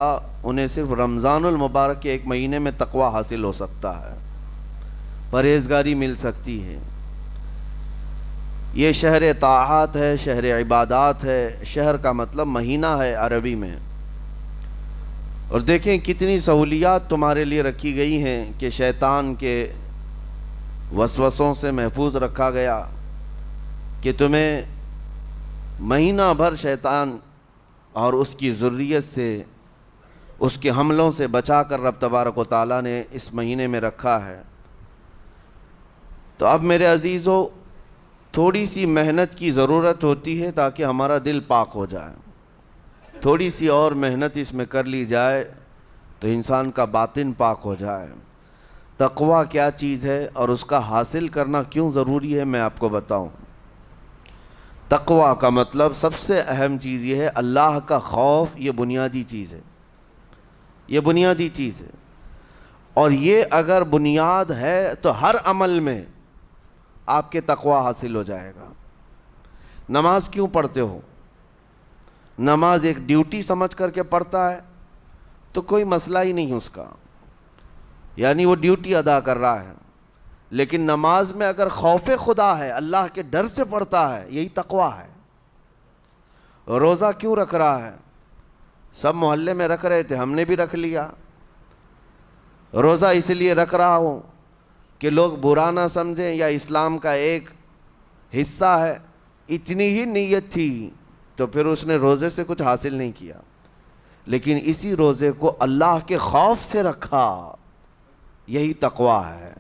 انہیں صرف رمضان المبارک کے ایک مہینے میں تقوی حاصل ہو سکتا ہے، پرہیزگاری مل سکتی ہے۔ یہ شہر طاعات ہے، شہر عبادات ہے، شہر کا مطلب مہینہ ہے عربی میں۔ اور دیکھیں کتنی سہولیات تمہارے لیے رکھی گئی ہیں کہ شیطان کے وسوسوں سے محفوظ رکھا گیا، کہ تمہیں مہینہ بھر شیطان اور اس کی ذریت سے، اس کے حملوں سے بچا کر رب تبارک و تعالیٰ نے اس مہینے میں رکھا ہے۔ تو اب میرے عزیزو، تھوڑی سی محنت کی ضرورت ہوتی ہے تاکہ ہمارا دل پاک ہو جائے۔ تھوڑی سی اور محنت اس میں کر لی جائے تو انسان کا باطن پاک ہو جائے۔ تقوی کیا چیز ہے اور اس کا حاصل کرنا کیوں ضروری ہے، میں آپ کو بتاؤں۔ تقوی کا مطلب سب سے اہم چیز یہ ہے، اللہ کا خوف۔ یہ بنیادی چیز ہے، یہ بنیادی چیز ہے، اور یہ اگر بنیاد ہے تو ہر عمل میں آپ کے تقوی حاصل ہو جائے گا۔ نماز کیوں پڑھتے ہو؟ نماز ایک ڈیوٹی سمجھ کر کے پڑھتا ہے تو کوئی مسئلہ ہی نہیں اس کا، یعنی وہ ڈیوٹی ادا کر رہا ہے۔ لیکن نماز میں اگر خوف خدا ہے، اللہ کے ڈر سے پڑھتا ہے، یہی تقوی ہے۔ روزہ کیوں رکھ رہا ہے؟ سب محلے میں رکھ رہے تھے، ہم نے بھی رکھ لیا۔ روزہ اس لیے رکھ رہا ہوں کہ لوگ برا نہ سمجھیں، یا اسلام کا ایک حصہ ہے۔ اتنی ہی نیت تھی تو پھر اس نے روزے سے کچھ حاصل نہیں کیا، لیکن اسی روزے کو اللہ کے خوف سے رکھا، یہی تقوی ہے۔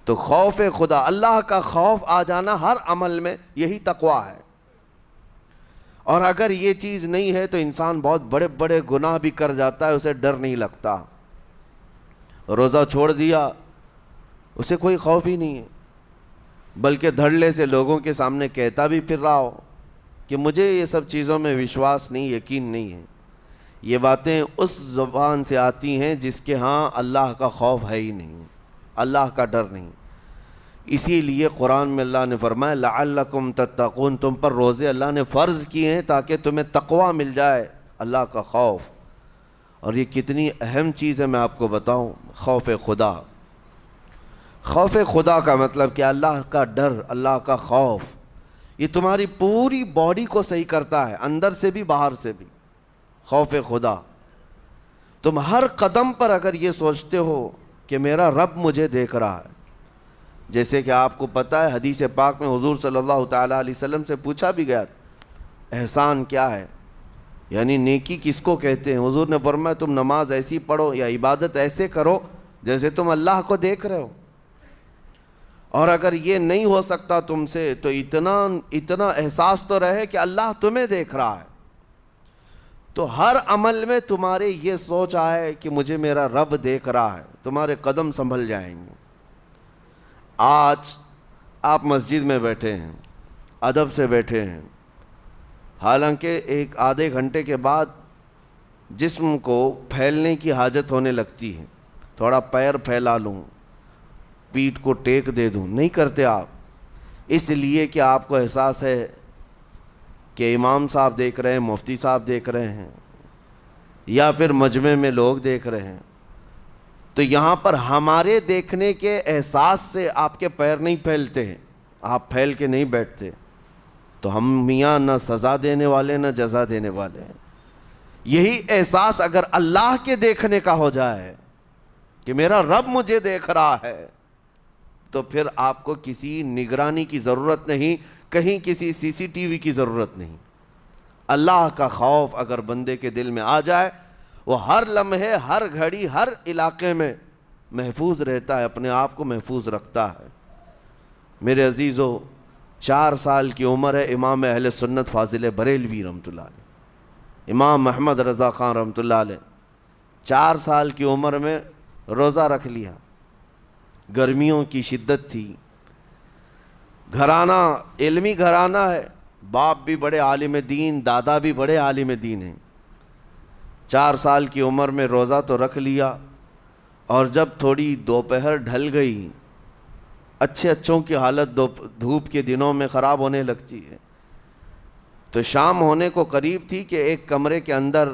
تو خوف خدا، اللہ کا خوف آ جانا ہر عمل میں، یہی تقوی ہے۔ اور اگر یہ چیز نہیں ہے تو انسان بہت بڑے بڑے گناہ بھی کر جاتا ہے، اسے ڈر نہیں لگتا۔ روزہ چھوڑ دیا، اسے کوئی خوف ہی نہیں ہے، بلکہ دھڑلے سے لوگوں کے سامنے کہتا بھی پھر رہا ہو کہ مجھے یہ سب چیزوں میں وشواس نہیں، یقین نہیں ہے۔ یہ باتیں اس زبان سے آتی ہیں جس کے ہاں اللہ کا خوف ہے ہی نہیں، اللہ کا ڈر نہیں۔ اسی لیے قرآن میں اللہ نے فرمایا لعلکم تتقون، تم پر روزے اللہ نے فرض کیے ہیں تاکہ تمہیں تقوی مل جائے، اللہ کا خوف۔ اور یہ کتنی اہم چیز ہے میں آپ کو بتاؤں، خوف خدا۔ خوف خدا کا مطلب کہ اللہ کا ڈر، اللہ کا خوف، یہ تمہاری پوری باڈی کو صحیح کرتا ہے، اندر سے بھی باہر سے بھی۔ خوف خدا، تم ہر قدم پر اگر یہ سوچتے ہو کہ میرا رب مجھے دیکھ رہا ہے، جیسے کہ آپ کو پتہ ہے حدیث پاک میں حضور صلی اللہ تعالیٰ علیہ وسلم سے پوچھا بھی گیا احسان کیا ہے، یعنی نیکی کس کو کہتے ہیں؟ حضور نے فرمایا تم نماز ایسی پڑھو یا عبادت ایسے کرو جیسے تم اللہ کو دیکھ رہے ہو۔ اور اگر یہ نہیں ہو سکتا تم سے تو اتنا احساس تو رہے کہ اللہ تمہیں دیکھ رہا ہے۔ تو ہر عمل میں تمہارے یہ سوچ آئے کہ مجھے میرا رب دیکھ رہا ہے، تمہارے قدم سنبھل جائیں گے۔ آج آپ مسجد میں بیٹھے ہیں، ادب سے بیٹھے ہیں، حالانکہ ایک آدھے گھنٹے کے بعد جسم کو پھیلنے کی حاجت ہونے لگتی ہے، تھوڑا پیر پھیلا لوں، پیٹھ کو ٹیک دے دوں، نہیں کرتے آپ، اس لیے کہ آپ کو احساس ہے کہ امام صاحب دیکھ رہے ہیں، مفتی صاحب دیکھ رہے ہیں، یا پھر مجمع میں لوگ دیکھ رہے ہیں۔ تو یہاں پر ہمارے دیکھنے کے احساس سے آپ کے پیر نہیں پھیلتے ہیں، آپ پھیل کے نہیں بیٹھتے۔ تو ہم میاں نہ سزا دینے والے نہ جزا دینے والے ہیں۔ یہی احساس اگر اللہ کے دیکھنے کا ہو جائے کہ میرا رب مجھے دیکھ رہا ہے، تو پھر آپ کو کسی نگرانی کی ضرورت نہیں، کہیں کسی سی سی ٹی وی کی ضرورت نہیں۔ اللہ کا خوف اگر بندے کے دل میں آ جائے، وہ ہر لمحے، ہر گھڑی، ہر علاقے میں محفوظ رہتا ہے، اپنے آپ کو محفوظ رکھتا ہے۔ میرے عزیزو، 4 سال کی عمر ہے امام اہل سنت فاضل بریلوی رحمۃ اللہ علیہ، امام محمد رضا خان رحمۃ اللہ علیہ، 4 سال کی عمر میں روزہ رکھ لیا۔ گرمیوں کی شدت تھی، گھرانہ علمی گھرانہ ہے، باپ بھی بڑے عالم دین، دادا بھی بڑے عالم دین ہیں۔ 4 سال کی عمر میں روزہ تو رکھ لیا، اور جب تھوڑی دوپہر ڈھل گئی، اچھوں کی حالت دھوپ کے دنوں میں خراب ہونے لگتی ہے، تو شام ہونے کو قریب تھی کہ ایک کمرے کے اندر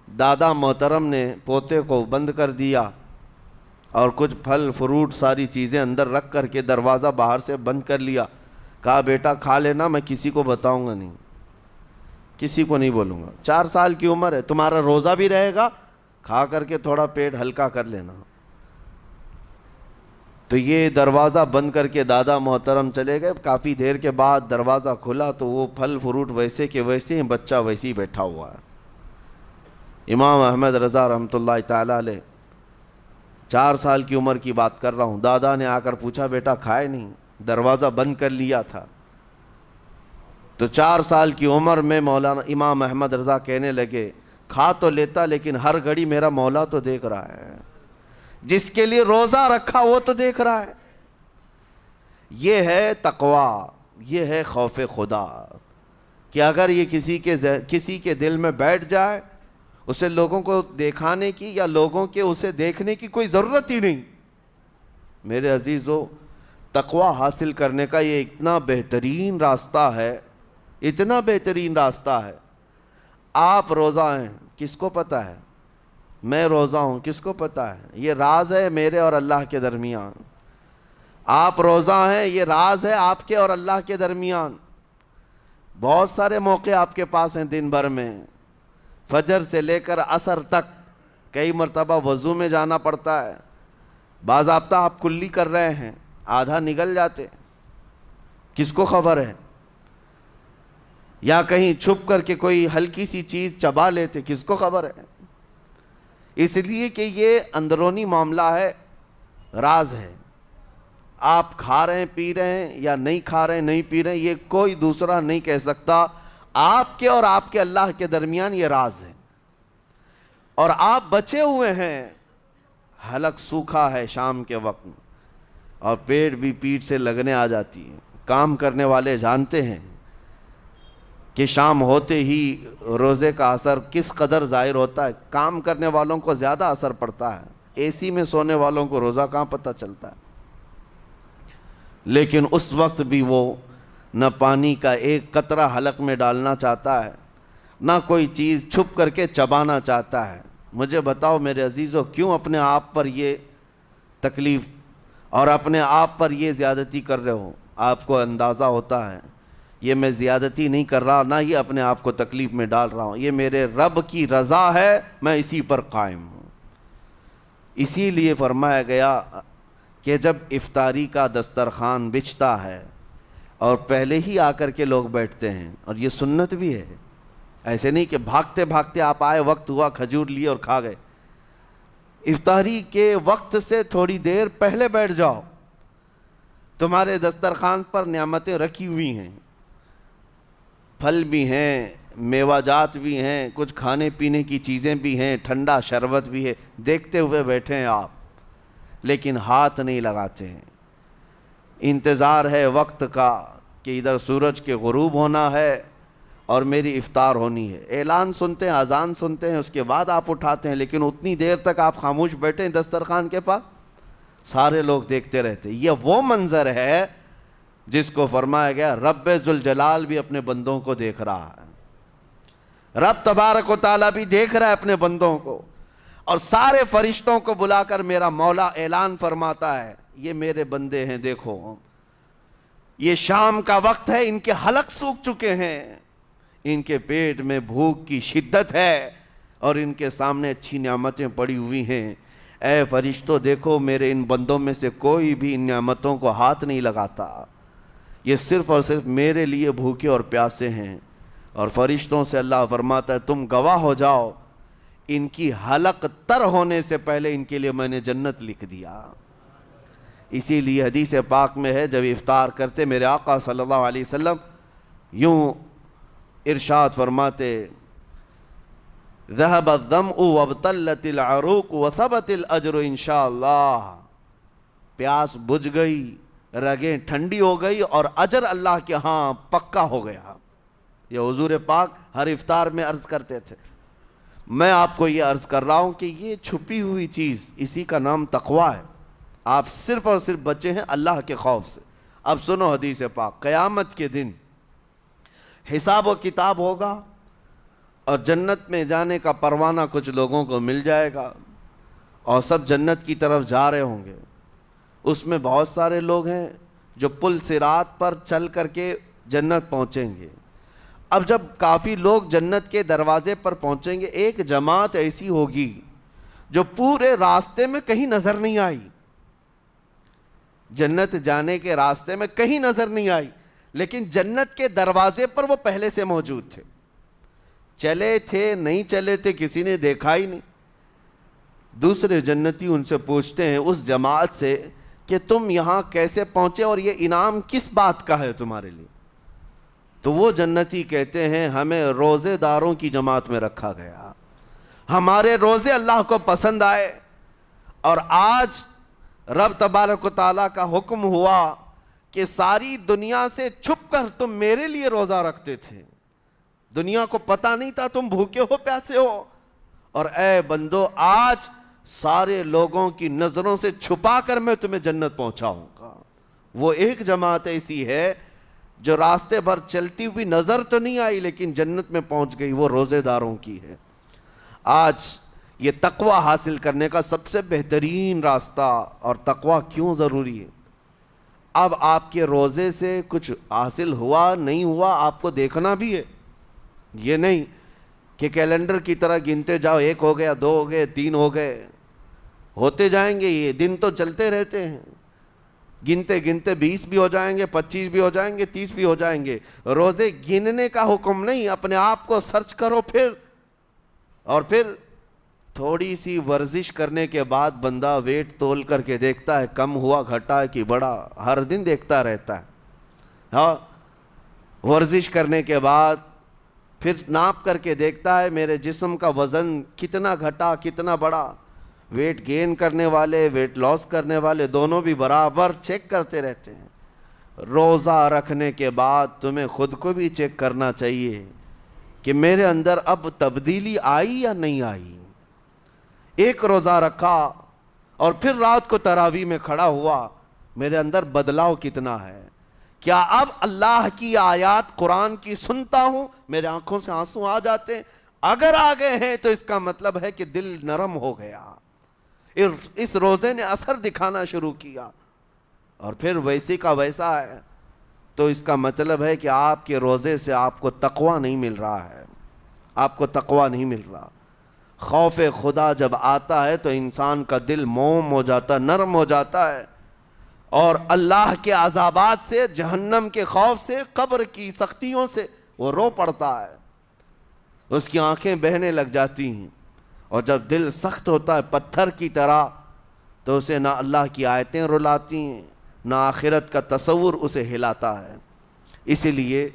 دادا محترم نے پوتے کو بند کر دیا اور کچھ پھل فروٹ ساری چیزیں اندر رکھ کر کے دروازہ باہر سے بند کر لیا. کہا بیٹا کھا لینا, میں کسی کو بتاؤں گا نہیں, کسی کو نہیں بولوں گا. 4 سال کی عمر ہے, تمہارا روزہ بھی رہے گا, کھا کر کے تھوڑا پیٹ ہلکا کر لینا. تو یہ دروازہ بند کر کے دادا محترم چلے گئے. کافی دیر کے بعد دروازہ کھلا تو وہ پھل فروٹ ویسے کے ویسے ہیں, بچہ ویسے ہی بیٹھا ہوا ہے. امام احمد رضا رحمۃ اللہ تعالیٰ علیہ, 4 سال کی عمر کی بات کر رہا ہوں. دادا نے آ کر پوچھا بیٹا کھائے نہیں, دروازہ بند کر لیا تھا. تو 4 سال کی عمر میں مولانا امام احمد رضا کہنے لگے کھا تو لیتا لیکن ہر گھڑی میرا مولا تو دیکھ رہا ہے, جس کے لیے روزہ رکھا وہ تو دیکھ رہا ہے. یہ ہے تقویٰ, یہ ہے خوف خدا, کہ اگر یہ کسی کے دل میں بیٹھ جائے, اسے لوگوں کو دکھانے کی یا لوگوں کے اسے دیکھنے کی کوئی ضرورت ہی نہیں. میرے عزیزو, تقویٰ حاصل کرنے کا یہ اتنا بہترین راستہ ہے, اتنا بہترین راستہ ہے. آپ روزہ ہیں, کس کو پتہ ہے؟ میں روزہ ہوں, کس کو پتہ ہے؟ یہ راز ہے میرے اور اللہ کے درمیان. آپ روزہ ہیں, یہ راز ہے آپ کے اور اللہ کے درمیان. بہت سارے موقع آپ کے پاس ہیں دن بھر میں, فجر سے لے کر عصر تک. کئی مرتبہ وضو میں جانا پڑتا ہے, باضابطہ آپ کلی کر رہے ہیں, آدھا نگل جاتے, کس کو خبر ہے؟ یا کہیں چھپ کر کے کوئی ہلکی سی چیز چبا لیتے, کس کو خبر ہے؟ اس لیے کہ یہ اندرونی معاملہ ہے, راز ہے. آپ کھا رہے ہیں پی رہے ہیں یا نہیں کھا رہے ہیں نہیں پی رہے ہیں, یہ کوئی دوسرا نہیں کہہ سکتا. آپ کے اور آپ کے اللہ کے درمیان یہ راز ہے. اور آپ بچے ہوئے ہیں, حلق سوکھا ہے شام کے وقت میں, اور پیٹ بھی پیٹ سے لگنے آ جاتی ہے. کام کرنے والے جانتے ہیں کہ شام ہوتے ہی روزے کا اثر کس قدر ظاہر ہوتا ہے. کام کرنے والوں کو زیادہ اثر پڑتا ہے, اے سی میں سونے والوں کو روزہ کہاں پتہ چلتا ہے. لیکن اس وقت بھی وہ نہ پانی کا ایک قطرہ حلق میں ڈالنا چاہتا ہے, نہ کوئی چیز چھپ کر کے چبانا چاہتا ہے. مجھے بتاؤ میرے عزیزو, کیوں اپنے آپ پر یہ تکلیف اور اپنے آپ پر یہ زیادتی کر رہے ہو؟ آپ کو اندازہ ہوتا ہے یہ میں زیادتی نہیں کر رہا, نہ یہ اپنے آپ کو تکلیف میں ڈال رہا ہوں, یہ میرے رب کی رضا ہے, میں اسی پر قائم ہوں. اسی لیے فرمایا گیا کہ جب افطاری کا دسترخوان بچھتا ہے اور پہلے ہی آ کر کے لوگ بیٹھتے ہیں, اور یہ سنت بھی ہے, ایسے نہیں کہ بھاگتے بھاگتے آپ آئے, وقت ہوا کھجور لیے اور کھا گئے. افطاری کے وقت سے تھوڑی دیر پہلے بیٹھ جاؤ, تمہارے دسترخوان پر نعمتیں رکھی ہوئی ہیں, پھل بھی ہیں, میوہ جات بھی ہیں, کچھ کھانے پینے کی چیزیں بھی ہیں, ٹھنڈا شربت بھی ہے, دیکھتے ہوئے بیٹھے ہیں آپ, لیکن ہاتھ نہیں لگاتے ہیں. انتظار ہے وقت کا کہ ادھر سورج کے غروب ہونا ہے اور میری افطار ہونی ہے. اعلان سنتے ہیں, اذان سنتے ہیں, اس کے بعد آپ اٹھاتے ہیں, لیکن اتنی دیر تک آپ خاموش بیٹھے ہیں دسترخوان کے پاس, سارے لوگ دیکھتے رہتے. یہ وہ منظر ہے جس کو فرمایا گیا رب ذوالجلال بھی اپنے بندوں کو دیکھ رہا ہے, رب تبارک و تعالیٰ بھی دیکھ رہا ہے اپنے بندوں کو. اور سارے فرشتوں کو بلا کر میرا مولا اعلان فرماتا ہے, یہ میرے بندے ہیں, دیکھو یہ شام کا وقت ہے, ان کے حلق سوکھ چکے ہیں, ان کے پیٹ میں بھوک کی شدت ہے, اور ان کے سامنے اچھی نعمتیں پڑی ہوئی ہیں. اے فرشتوں دیکھو, میرے ان بندوں میں سے کوئی بھی ان نعمتوں کو ہاتھ نہیں لگاتا, یہ صرف اور صرف میرے لیے بھوکے اور پیاسے ہیں. اور فرشتوں سے اللہ فرماتا ہے تم گواہ ہو جاؤ, ان کی حلق تر ہونے سے پہلے ان کے لیے میں نے جنت لکھ دیا. اسی لیے حدیث پاک میں ہے, جب افطار کرتے میرے آقا صلی اللہ علیہ وسلم یوں ارشاد فرماتے, ذهب الظمأ وابتلت العروق وثبت الاجر انشاءاللہ. پیاس بجھ گئی, رگیں ٹھنڈی ہو گئی, اور اجر اللہ کے ہاں پکا ہو گیا. یہ حضور پاک ہر افطار میں عرض کرتے تھے. میں آپ کو یہ عرض کر رہا ہوں کہ یہ چھپی ہوئی چیز, اسی کا نام تقویٰ ہے. آپ صرف اور صرف بچے ہیں اللہ کے خوف سے. اب سنو حدیث پاک, قیامت کے دن حساب و کتاب ہوگا اور جنت میں جانے کا پروانہ کچھ لوگوں کو مل جائے گا اور سب جنت کی طرف جا رہے ہوں گے۔ اس میں بہت سارے لوگ ہیں جو پل صراط پر چل کر کے جنت پہنچیں گے۔ اب جب کافی لوگ جنت کے دروازے پر پہنچیں گے، ایک جماعت ایسی ہوگی جو پورے راستے میں کہیں نظر نہیں آئی، جنت جانے کے راستے میں کہیں نظر نہیں آئی، لیکن جنت کے دروازے پر وہ پہلے سے موجود تھے، چلے تھے نہیں چلے تھے کسی نے دیکھا ہی نہیں۔ دوسرے جنتی ان سے پوچھتے ہیں اس جماعت سے کہ تم یہاں کیسے پہنچے اور یہ انعام کس بات کا ہے تمہارے لیے؟ تو وہ جنتی کہتے ہیں ہمیں روزے داروں کی جماعت میں رکھا گیا، ہمارے روزے اللہ کو پسند آئے، اور آج رب تبارک و تعالیٰ کا حکم ہوا کہ ساری دنیا سے چھپ کر تم میرے لیے روزہ رکھتے تھے، دنیا کو پتہ نہیں تھا تم بھوکے ہو پیاسے ہو، اور اے بندو آج سارے لوگوں کی نظروں سے چھپا کر میں تمہیں جنت پہنچاؤں گا۔ وہ ایک جماعت ایسی ہے جو راستے بھر چلتی ہوئی نظر تو نہیں آئی لیکن جنت میں پہنچ گئی، وہ روزے داروں کی ہے۔ آج یہ تقوی حاصل کرنے کا سب سے بہترین راستہ، اور تقوی کیوں ضروری ہے؟ اب آپ کے روزے سے کچھ حاصل ہوا نہیں ہوا آپ کو دیکھنا بھی ہے، یہ نہیں کہ کیلنڈر کی طرح گنتے جاؤ، 1 ہو گیا، 2 ہو گئے، 3 ہو گئے، ہوتے جائیں گے، یہ دن تو چلتے رہتے ہیں، گنتے گنتے 20 بھی ہو جائیں گے، 25 بھی ہو جائیں گے، 30 بھی ہو جائیں گے۔ روزے گننے کا حکم نہیں، اپنے آپ کو سرچ کرو پھر تھوڑی سی ورزش کرنے کے بعد بندہ ویٹ تول کر کے دیکھتا ہے کم ہوا گھٹا ہے کہ بڑا، ہر دن دیکھتا رہتا ہے۔ ہاں، ورزش کرنے کے بعد پھر ناپ کر کے دیکھتا ہے میرے جسم کا وزن کتنا گھٹا کتنا بڑا۔ ویٹ گین کرنے والے ویٹ لاس کرنے والے دونوں بھی برابر چیک کرتے رہتے ہیں۔ روزہ رکھنے کے بعد تمہیں خود کو بھی چیک کرنا چاہیے کہ میرے اندر اب تبدیلی آئی یا نہیں آئی۔ ایک روزہ رکھا اور پھر رات کو تراویح میں کھڑا ہوا، میرے اندر بدلاؤ کتنا ہے؟ کیا اب اللہ کی آیات قرآن کی سنتا ہوں، میرے آنکھوں سے آنسو آ جاتے ہیں؟ اگر آ گئے ہیں تو اس کا مطلب ہے کہ دل نرم ہو گیا، اس روزے نے اثر دکھانا شروع کیا، اور پھر ویسے کا ویسا ہے، تو اس کا مطلب ہے کہ آپ کے روزے سے آپ کو تقوی نہیں مل رہا ہے، آپ کو تقوی نہیں مل رہا۔ خوف خدا جب آتا ہے تو انسان کا دل موم ہو جاتا، نرم ہو جاتا ہے، اور اللہ کے عذابات سے، جہنم کے خوف سے، قبر کی سختیوں سے وہ رو پڑتا ہے، اس کی آنکھیں بہنے لگ جاتی ہیں، اور جب دل سخت ہوتا ہے پتھر کی طرح تو اسے نہ اللہ کی آیتیں رلاتی ہیں نہ آخرت کا تصور اسے ہلاتا ہے۔ اسی لیے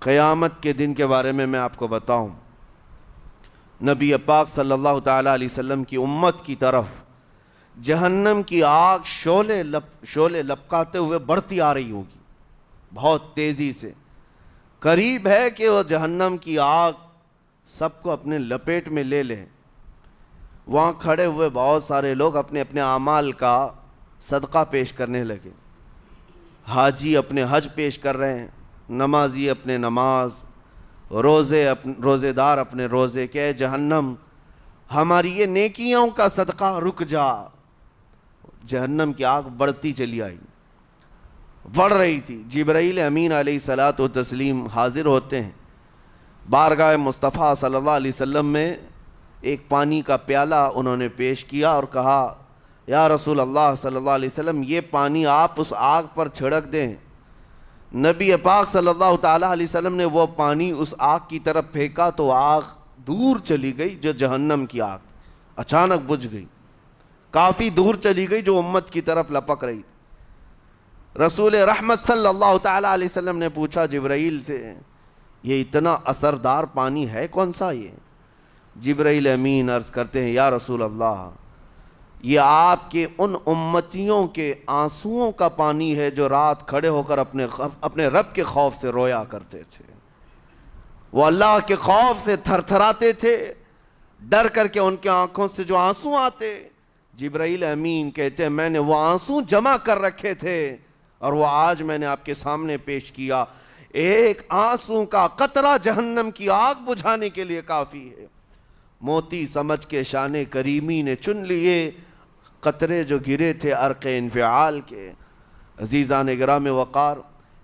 قیامت کے دن کے بارے میں آپ کو بتاؤں، نبی پاک صلی اللہ تعالیٰ علیہ وسلم کی امت کی طرف جہنم کی آگ شعلے لپکاتے ہوئے بڑھتی آ رہی ہوگی بہت تیزی سے، قریب ہے کہ وہ جہنم کی آگ سب کو اپنے لپیٹ میں لے لیں۔ وہاں کھڑے ہوئے بہت سارے لوگ اپنے اپنے اعمال کا صدقہ پیش کرنے لگے، حاجی اپنے حج پیش کر رہے ہیں، نمازی اپنے نماز، روزے دار اپنے روزے، کہ اے جہنم ہماری یہ نیکیوں کا صدقہ رک جا۔ جہنم کی آگ بڑھتی چلی آئی، بڑھ رہی تھی۔ جبرائیل امین علیہ الصلاۃ والتسلیم حاضر ہوتے ہیں بارگاہ مصطفیٰ صلی اللہ علیہ وسلم میں، ایک پانی کا پیالہ انہوں نے پیش کیا اور کہا یا رسول اللہ صلی اللہ علیہ وسلم یہ پانی آپ اس آگ پر چھڑک دیں۔ نبی پاک صلی اللہ تعالیٰ علیہ وسلم نے وہ پانی اس آگ کی طرف پھینکا تو آگ دور چلی گئی، جو جہنم کی آگ اچانک بجھ گئی، کافی دور چلی گئی جو امت کی طرف لپک رہی تھی۔ رسول رحمت صلی اللہ تعالیٰ علیہ وسلم نے پوچھا جبرائیل سے یہ اتنا اثردار پانی ہے کون سا؟ یہ جبرائیل امین عرض کرتے ہیں یا رسول اللہ یہ آپ کے ان امتیوں کے آنسوؤں کا پانی ہے جو رات کھڑے ہو کر اپنے رب کے خوف سے رویا کرتے تھے، وہ اللہ کے خوف سے تھر تھراتے تھے، ڈر کر کے ان کے آنکھوں سے جو آنسو آتے۔ جبرائیل امین کہتے ہیں میں نے وہ آنسو جمع کر رکھے تھے اور وہ آج میں نے آپ کے سامنے پیش کیا۔ ایک آنسو کا قطرہ جہنم کی آگ بجھانے کے لیے کافی ہے۔ موتی سمجھ کے شان کریمی نے چن لیے قطرے جو گرے تھے عرق انفعال کے۔ عزیزان گرام وقار،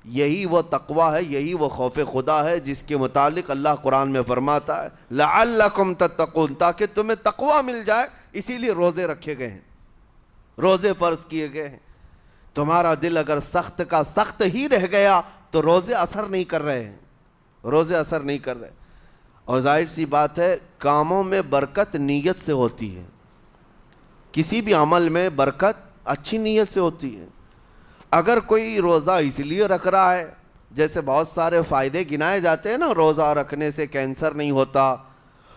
یہی وہ تقویٰ ہے، یہی وہ خوف خدا ہے جس کے متعلق اللہ قرآن میں فرماتا ہے لعلکم تتقون، تاکہ تمہیں تقویٰ مل جائے، اسی لیے روزے رکھے گئے ہیں، روزے فرض کیے گئے ہیں۔ تمہارا دل اگر سخت کا سخت ہی رہ گیا تو روزے اثر نہیں کر رہے ہیں، روزے اثر نہیں کر رہے۔ اور ظاہر سی بات ہے کاموں میں برکت نیت سے ہوتی ہے، کسی بھی عمل میں برکت اچھی نیت سے ہوتی ہے۔ اگر کوئی روزہ اس لیے رکھ رہا ہے، جیسے بہت سارے فائدے گنائے جاتے ہیں نا، روزہ رکھنے سے کینسر نہیں ہوتا،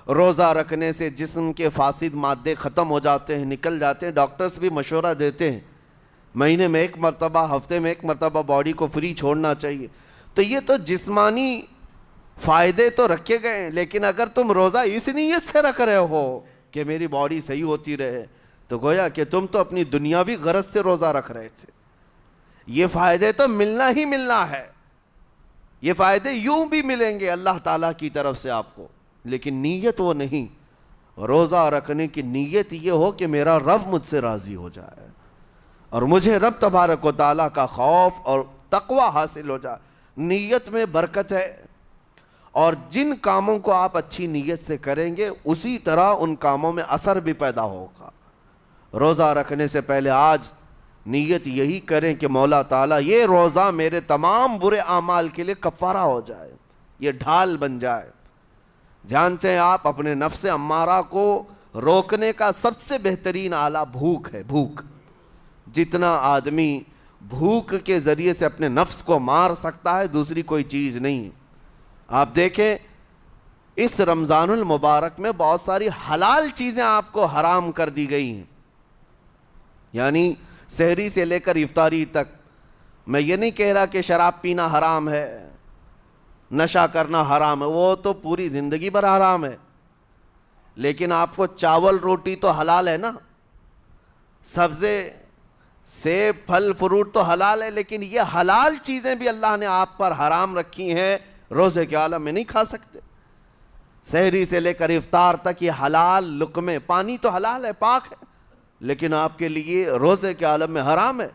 روزہ رکھنے سے جسم کے فاسد مادے ختم ہو جاتے ہیں، نکل جاتے ہیں، ڈاکٹرز بھی مشورہ دیتے ہیں مہینے میں ایک مرتبہ، ہفتے میں ایک مرتبہ باڈی کو فری چھوڑنا چاہیے۔ تو یہ تو جسمانی فائدے تو رکھے گئے ہیں، لیکن اگر تم روزہ اس نیت سے رکھ رہے ہو کہ میری باڈی صحیح ہوتی رہے، تو گویا کہ تم تو اپنی دنیاوی غرض سے روزہ رکھ رہے تھے۔ یہ فائدے تو ملنا ہی ملنا ہے، یہ فائدے یوں بھی ملیں گے اللہ تعالیٰ کی طرف سے آپ کو، لیکن نیت وہ نہیں۔ روزہ رکھنے کی نیت یہ ہو کہ میرا رب مجھ سے راضی ہو جائے اور مجھے رب تبارک و تعالیٰ کا خوف اور تقوی حاصل ہو جائے۔ نیت میں برکت ہے، اور جن کاموں کو آپ اچھی نیت سے کریں گے اسی طرح ان کاموں میں اثر بھی پیدا ہوگا۔ روزہ رکھنے سے پہلے آج نیت یہی کریں کہ مولا تعالیٰ یہ روزہ میرے تمام برے اعمال کے لیے کفارہ ہو جائے، یہ ڈھال بن جائے۔ جانتے ہیں آپ اپنے نفس امارہ کو روکنے کا سب سے بہترین آلہ بھوک ہے، بھوک۔ جتنا آدمی بھوک کے ذریعے سے اپنے نفس کو مار سکتا ہے دوسری کوئی چیز نہیں۔ آپ دیکھیں اس رمضان المبارک میں بہت ساری حلال چیزیں آپ کو حرام کر دی گئی ہیں، یعنی سحری سے لے کر افطاری تک۔ میں یہ نہیں کہہ رہا کہ شراب پینا حرام ہے، نشہ کرنا حرام ہے، وہ تو پوری زندگی بھر حرام ہے، لیکن آپ کو چاول روٹی تو حلال ہے نا، سبزے سیب پھل فروٹ تو حلال ہے، لیکن یہ حلال چیزیں بھی اللہ نے آپ پر حرام رکھی ہیں، روزے کے عالم میں نہیں کھا سکتے۔ سحری سے لے کر افطار تک یہ حلال لقمے، پانی تو حلال ہے، پاک ہے، لیکن آپ کے لیے روزے کے عالم میں حرام ہے۔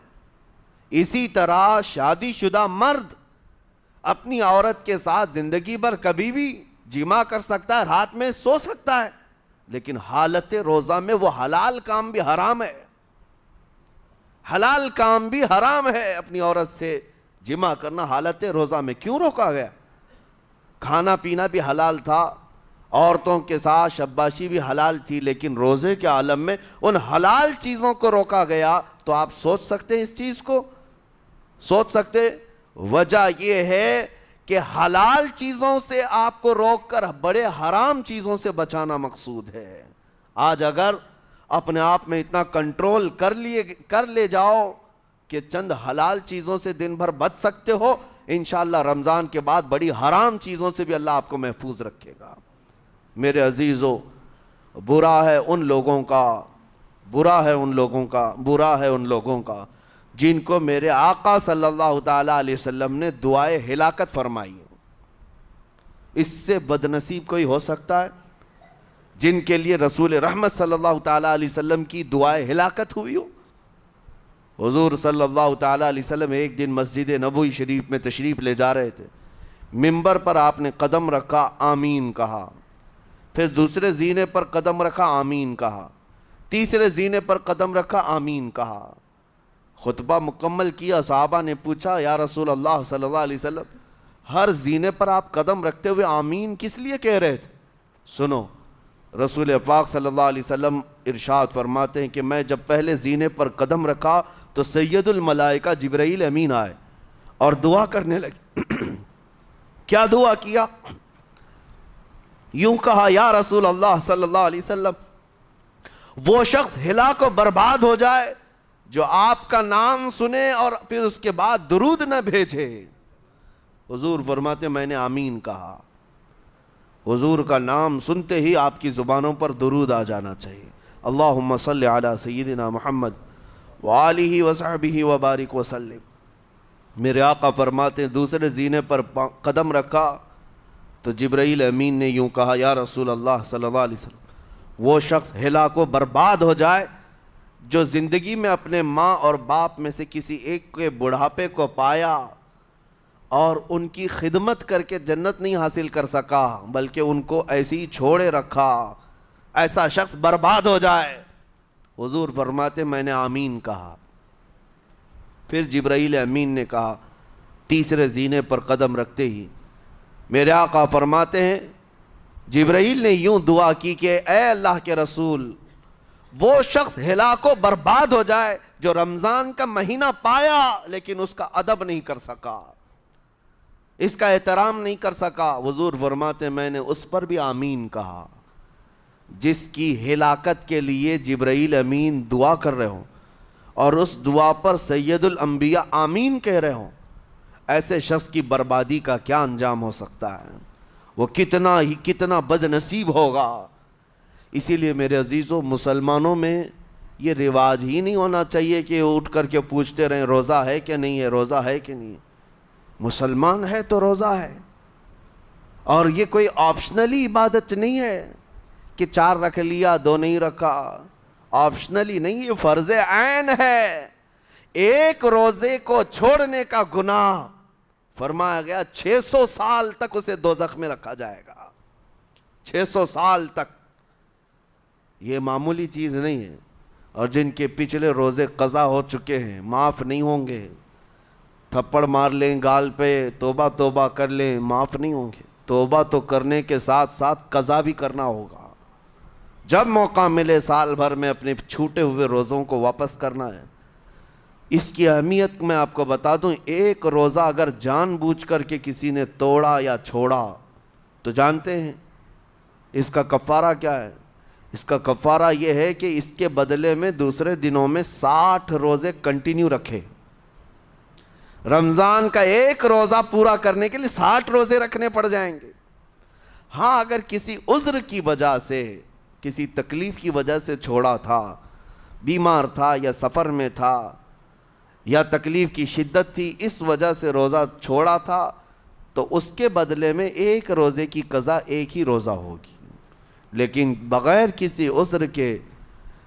اسی طرح شادی شدہ مرد اپنی عورت کے ساتھ زندگی بھر کبھی بھی جمع کر سکتا ہے، رات میں سو سکتا ہے، لیکن حالت روزہ میں وہ حلال کام بھی حرام ہے، حلال کام بھی حرام ہے۔ اپنی عورت سے جمع کرنا حالت روزہ میں کیوں روکا گیا؟ کھانا پینا بھی حلال تھا، عورتوں کے ساتھ شباشی بھی حلال تھی، لیکن روزے کے عالم میں ان حلال چیزوں کو روکا گیا۔ تو آپ سوچ سکتے ہیں اس چیز کو، سوچ سکتے؟ وجہ یہ ہے کہ حلال چیزوں سے آپ کو روک کر بڑے حرام چیزوں سے بچانا مقصود ہے۔ آج اگر اپنے آپ میں اتنا کنٹرول کر لے جاؤ کہ چند حلال چیزوں سے دن بھر بچ سکتے ہو، انشاءاللہ رمضان کے بعد بڑی حرام چیزوں سے بھی اللہ آپ کو محفوظ رکھے گا۔ میرے عزیزو، برا ہے ان لوگوں کا جن کو میرے آقا صلی اللہ تعالیٰ علیہ وسلم نے دعائے ہلاکت فرمائی۔ اس سے بدنصیب کوئی ہو سکتا ہے؟ جن کے لیے رسول رحمت صلی اللہ تعالیٰ علیہ وسلم کی دعائے ہلاکت ہوئی ہو۔ حضور صلی اللہ تعالیٰ علیہ وسلم ایک دن مسجد نبوی شریف میں تشریف لے جا رہے تھے، منبر پر آپ نے قدم رکھا، آمین کہا، پھر دوسرے زینے پر قدم رکھا، آمین کہا، تیسرے زینے پر قدم رکھا، آمین کہا۔ خطبہ مکمل کیا، صحابہ نے پوچھا یا رسول اللہ صلی اللہ علیہ وسلم ہر زینے پر آپ قدم رکھتے ہوئے آمین کس لیے کہہ رہے تھے؟ سنو، رسول پاک صلی اللہ علیہ وسلم ارشاد فرماتے ہیں کہ میں جب پہلے زینے پر قدم رکھا تو سید الملائکہ جبرائیل امین آئے اور دعا کرنے لگے۔ کیا دعا کیا؟ یوں کہا، یا رسول اللہ صلی اللہ علیہ وسلم وہ شخص ہلاک و برباد ہو جائے جو آپ کا نام سنے اور پھر اس کے بعد درود نہ بھیجے۔ حضور فرماتے میں نے آمین کہا۔ حضور کا نام سنتے ہی آپ کی زبانوں پر درود آ جانا چاہیے۔ اللہم صلی علی سیدنا محمد وآلہ وصحبہ وبارک وسلم۔ میرے آقا فرماتے ہیں دوسرے زینے پر قدم رکھا تو جبرائیل امین نے یوں کہا، یا رسول اللہ صلی اللہ علیہ وسلم، وہ شخص ہلاک و برباد ہو جائے جو زندگی میں اپنے ماں اور باپ میں سے کسی ایک کے بڑھاپے کو پایا اور ان کی خدمت کر کے جنت نہیں حاصل کر سکا بلکہ ان کو ایسے ہی چھوڑے رکھا، ایسا شخص برباد ہو جائے۔ حضور فرماتے میں نے آمین کہا۔ پھر جبرائیل امین نے کہا، تیسرے زینے پر قدم رکھتے ہی میرے آقا فرماتے ہیں جبرائیل نے یوں دعا کی کہ اے اللہ کے رسول، وہ شخص ہلاک و برباد ہو جائے جو رمضان کا مہینہ پایا لیکن اس کا ادب نہیں کر سکا، اس کا احترام نہیں کر سکا۔ حضور فرماتے میں نے اس پر بھی آمین کہا۔ جس کی ہلاکت کے لیے جبرائیل امین دعا کر رہے ہوں اور اس دعا پر سید الانبیاء آمین کہہ رہے ہوں، ایسے شخص کی بربادی کا کیا انجام ہو سکتا ہے؟ وہ کتنا بد نصیب ہوگا۔ اسی لیے میرے عزیزوں، مسلمانوں میں یہ رواج ہی نہیں ہونا چاہیے کہ اٹھ کر کے پوچھتے رہیں روزہ ہے کہ نہیں ہے، روزہ ہے کہ نہیں ہے۔ مسلمان ہے تو روزہ ہے، اور یہ کوئی آپشنلی عبادت نہیں ہے کہ 4 رکھ لیا 2 نہیں رکھا، آپشنلی نہیں، یہ فرض عین ہے۔ ایک روزے کو چھوڑنے کا گناہ فرمایا گیا 600 سال تک اسے دوزخ میں رکھا جائے گا، 600 سال تک۔ یہ معمولی چیز نہیں ہے، اور جن کے پچھلے روزے قضا ہو چکے ہیں معاف نہیں ہوں گے۔ تھپڑ مار لیں گال پہ، توبہ توبہ کر لیں، معاف نہیں ہوں گے۔ توبہ تو کرنے کے ساتھ ساتھ قضا بھی کرنا ہوگا۔ جب موقع ملے سال بھر میں اپنے چھوٹے ہوئے روزوں کو واپس کرنا ہے۔ اس کی اہمیت میں آپ کو بتا دوں، ایک روزہ اگر جان بوجھ کر کے کسی نے توڑا یا چھوڑا تو جانتے ہیں اس کا کفارہ کیا ہے؟ اس کا کفارہ یہ ہے کہ اس کے بدلے میں دوسرے دنوں میں 60 روزے کنٹینیو رکھے۔ رمضان کا ایک روزہ پورا کرنے کے لیے 60 روزے رکھنے پڑ جائیں گے۔ ہاں، اگر کسی عذر کی وجہ سے، کسی تکلیف کی وجہ سے چھوڑا تھا، بیمار تھا یا سفر میں تھا یا تکلیف کی شدت تھی، اس وجہ سے روزہ چھوڑا تھا، تو اس کے بدلے میں ایک روزے کی قضا ایک ہی روزہ ہوگی۔ لیکن بغیر کسی عذر کے،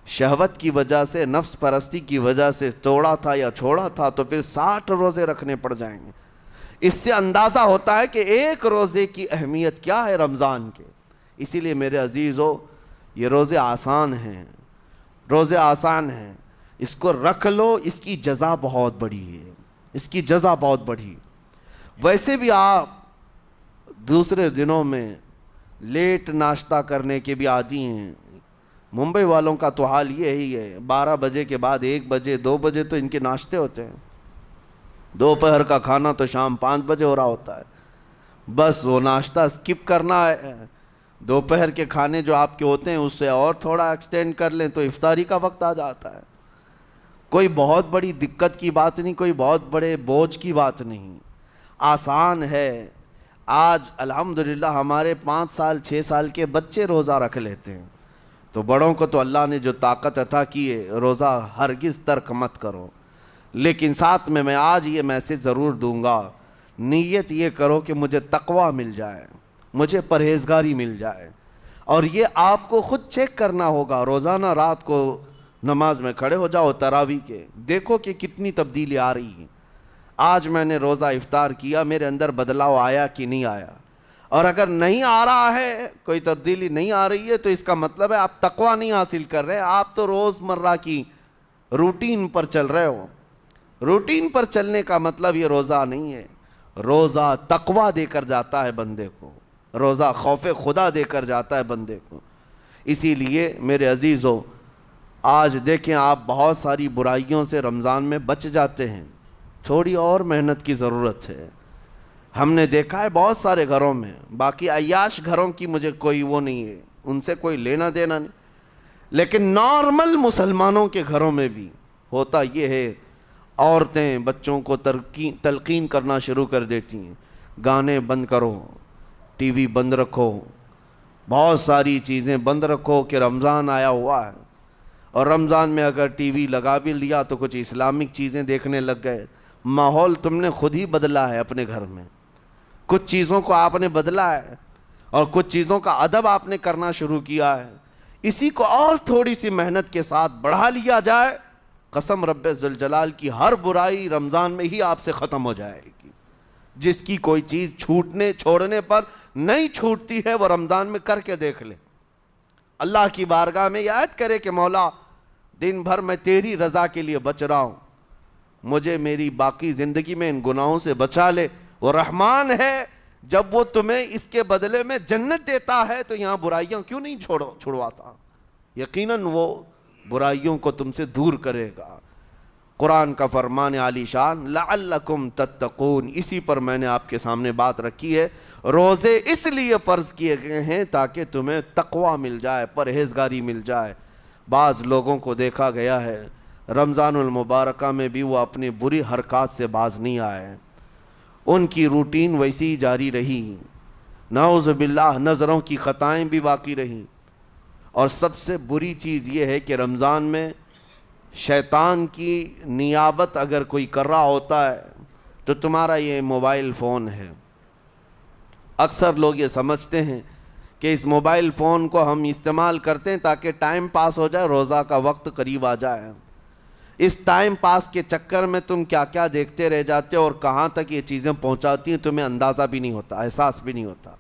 شہوت کی وجہ سے، نفس پرستی کی وجہ سے توڑا تھا یا چھوڑا تھا تو پھر 60 روزے رکھنے پڑ جائیں گے۔ اس سے اندازہ ہوتا ہے کہ ایک روزے کی اہمیت کیا ہے رمضان کے۔ اسی لیے میرے عزیزو، یہ روزے آسان ہیں، روزے آسان ہیں، اس کو رکھ لو، اس کی جزا بہت بڑی ہے، اس کی جزا بہت بڑی۔ ویسے بھی آپ دوسرے دنوں میں لیٹ ناشتہ کرنے کے بھی عادی ہیں۔ ممبئی والوں کا تو حال یہ ہی ہے، 12 بجے کے بعد 1 بجے 2 بجے تو ان کے ناشتے ہوتے ہیں، دوپہر کا کھانا تو شام 5 بجے ہو رہا ہوتا ہے۔ بس وہ ناشتہ سکپ کرنا ہے، دوپہر کے کھانے جو آپ کے ہوتے ہیں اس سے اور تھوڑا ایکسٹینڈ کر لیں تو افطاری کا وقت آ جاتا ہے۔ کوئی بہت بڑی دقت کی بات نہیں، کوئی بہت بڑے بوجھ کی بات نہیں، آسان ہے۔ آج الحمدللہ ہمارے 5 سال 6 سال کے بچے روزہ رکھ لیتے ہیں، تو بڑوں کو تو اللہ نے جو طاقت عطا کی ہے، روزہ ہرگز ترک مت کرو۔ لیکن ساتھ میں آج یہ میسج ضرور دوں گا، نیت یہ کرو کہ مجھے تقویٰ مل جائے، مجھے پرہیزگاری مل جائے، اور یہ آپ کو خود چیک کرنا ہوگا۔ روزانہ رات کو نماز میں کھڑے ہو جاؤ تراویح کے، دیکھو کہ کتنی تبدیلی آ رہی ہے۔ آج میں نے روزہ افطار کیا، میرے اندر بدلاؤ آیا کہ نہیں آیا؟ اور اگر نہیں آ رہا ہے، کوئی تبدیلی نہیں آ رہی ہے، تو اس کا مطلب ہے آپ تقویٰ نہیں حاصل کر رہے، آپ تو روز مرہ کی روٹین پر چل رہے ہو۔ روٹین پر چلنے کا مطلب یہ روزہ نہیں ہے۔ روزہ تقویٰ دے کر جاتا ہے بندے کو، روزہ خوف خدا دے کر جاتا ہے بندے کو۔ اسی لیے میرے عزیزو، آج دیکھیں آپ بہت ساری برائیوں سے رمضان میں بچ جاتے ہیں، تھوڑی اور محنت کی ضرورت ہے۔ ہم نے دیکھا ہے بہت سارے گھروں میں، باقی عیاش گھروں کی مجھے کوئی وہ نہیں ہے، ان سے کوئی لینا دینا نہیں، لیکن نارمل مسلمانوں کے گھروں میں بھی ہوتا یہ ہے، عورتیں بچوں کو تلقین کرنا شروع کر دیتی ہیں، گانے بند کرو، ٹی وی بند رکھو، بہت ساری چیزیں بند رکھو کہ رمضان آیا ہوا ہے۔ اور رمضان میں اگر ٹی وی لگا بھی لیا تو کچھ اسلامک چیزیں دیکھنے لگ گئے، ماحول تم نے خود ہی بدلا ہے اپنے گھر میں، کچھ چیزوں کو آپ نے بدلا ہے اور کچھ چیزوں کا ادب آپ نے کرنا شروع کیا ہے، اسی کو اور تھوڑی سی محنت کے ساتھ بڑھا لیا جائے، قسم رب ذوالجلال کی ہر برائی رمضان میں ہی آپ سے ختم ہو جائے گی۔ جس کی کوئی چیز چھوڑنے پر نہیں چھوٹتی ہے وہ رمضان میں کر کے دیکھ لے، اللہ کی بارگاہ میں یاد کرے کہ مولا دن بھر میں تیری رضا کے لیے بچ رہا ہوں، مجھے میری باقی زندگی میں ان گناہوں سے بچا لے۔ وہ رحمان ہے، جب وہ تمہیں اس کے بدلے میں جنت دیتا ہے تو یہاں برائیاں کیوں نہیں چھڑواتا؟ یقیناً وہ برائیوں کو تم سے دور کرے گا۔ قرآن کا فرمان عالی شان لعلکم تتقون، اسی پر میں نے آپ کے سامنے بات رکھی ہے۔ روزے اس لیے فرض کیے گئے ہیں تاکہ تمہیں تقوی مل جائے، پرہیزگاری مل جائے۔ بعض لوگوں کو دیکھا گیا ہے رمضان المبارکہ میں بھی وہ اپنی بری حرکات سے باز نہیں آئے، ان کی روٹین ویسی ہی جاری رہی، نعوذ باللہ نظروں کی خطائیں بھی باقی رہیں۔ اور سب سے بری چیز یہ ہے کہ رمضان میں شیطان کی نیابت اگر کوئی کر رہا ہوتا ہے تو تمہارا یہ موبائل فون ہے۔ اکثر لوگ یہ سمجھتے ہیں کہ اس موبائل فون کو ہم استعمال کرتے ہیں تاکہ ٹائم پاس ہو جائے، روزہ کا وقت قریب آ جائے۔ اس ٹائم پاس کے چکر میں تم کیا کیا دیکھتے رہ جاتے ہو اور کہاں تک یہ چیزیں پہنچاتی ہیں تمہیں اندازہ بھی نہیں ہوتا، احساس بھی نہیں ہوتا،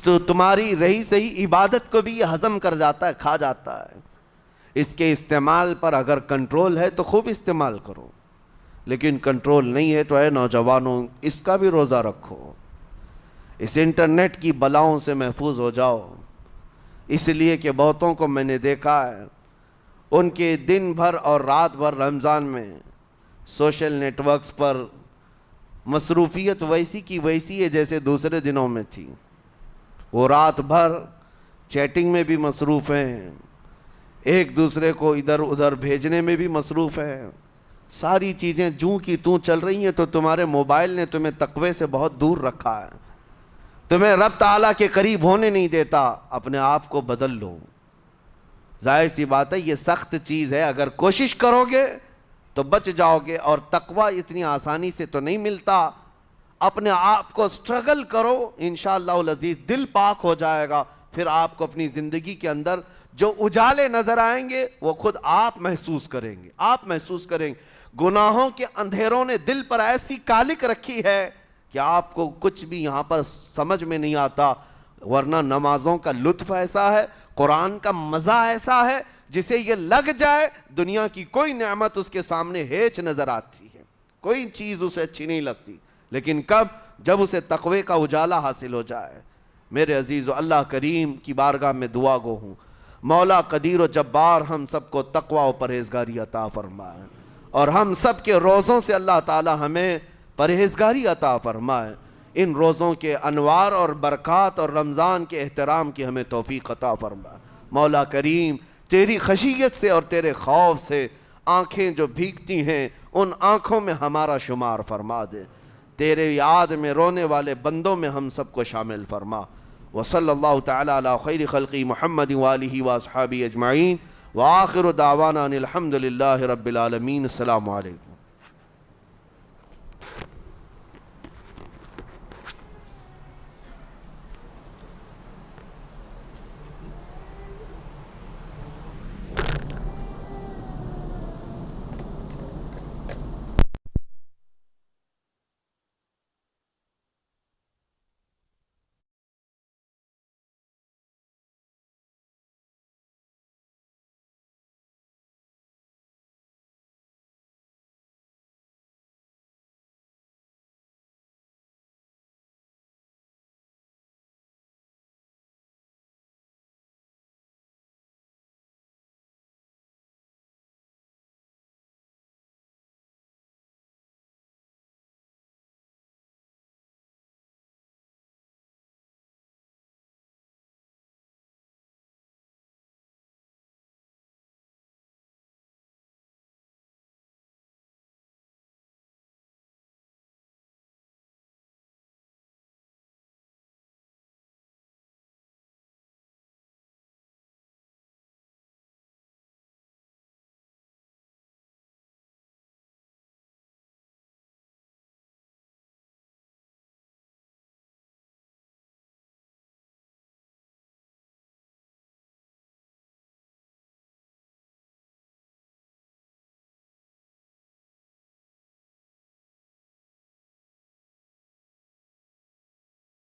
تو تمہاری رہی صحیح عبادت کو بھی یہ ہضم کر جاتا ہے، کھا جاتا ہے۔ اس کے استعمال پر اگر کنٹرول ہے تو خوب استعمال کرو، لیکن کنٹرول نہیں ہے تو اے نوجوانوں اس کا بھی روزہ رکھو، اس انٹرنیٹ کی بلاؤں سے محفوظ ہو جاؤ۔ اس لیے کہ بہتوں کو میں نے دیکھا ہے ان کے دن بھر اور رات بھر رمضان میں سوشل نیٹ ورکس پر مصروفیت ویسی کی ویسی ہے جیسے دوسرے دنوں میں تھی۔ وہ رات بھر چیٹنگ میں بھی مصروف ہیں، ایک دوسرے کو ادھر ادھر بھیجنے میں بھی مصروف ہیں، ساری چیزیں جوں کی توں چل رہی ہیں۔ تو تمہارے موبائل نے تمہیں تقوی سے بہت دور رکھا ہے، تمہیں رب تعالیٰ کے قریب ہونے نہیں دیتا۔ اپنے آپ کو بدل لو۔ ظاہر سی بات ہے یہ سخت چیز ہے، اگر کوشش کرو گے تو بچ جاؤ گے، اور تقوی اتنی آسانی سے تو نہیں ملتا۔ اپنے آپ کو سٹرگل کرو، انشاءاللہ العزیز دل پاک ہو جائے گا، پھر آپ کو اپنی زندگی کے اندر جو اجالے نظر آئیں گے وہ خود آپ محسوس کریں گے، آپ محسوس کریں گے۔ گناہوں کے اندھیروں نے دل پر ایسی کالک رکھی ہے کہ آپ کو کچھ بھی یہاں پر سمجھ میں نہیں آتا، ورنہ نمازوں کا لطف ایسا ہے، قرآن کا مزہ ایسا ہے، جسے یہ لگ جائے دنیا کی کوئی نعمت اس کے سامنے ہیچ نظر آتی ہے، کوئی چیز اسے اچھی نہیں لگتی، لیکن کب؟ جب اسے تقوی کا اجالا حاصل ہو جائے۔ میرے عزیزو، اللہ کریم کی بارگاہ میں دعا گو ہوں، مولا قدیر و جبار ہم سب کو تقوی و پرہیزگاری عطا فرمائے، اور ہم سب کے روزوں سے اللہ تعالی ہمیں پرہیزگاری عطا فرمائے۔ ان روزوں کے انوار اور برکات اور رمضان کے احترام کی ہمیں توفیق عطا فرمائے۔ مولا کریم تیری خشیت سے اور تیرے خوف سے آنکھیں جو بھیگتی ہیں ان آنکھوں میں ہمارا شمار فرما دے، تیرے یاد میں رونے والے بندوں میں ہم سب کو شامل فرما۔ وصلی اللہ تعالی علی خیر خلقی محمد وآلہ واصحابہ اجمعین، وآخر دعوانا ان الحمد للہ رب العالمین۔ السلام علیکم۔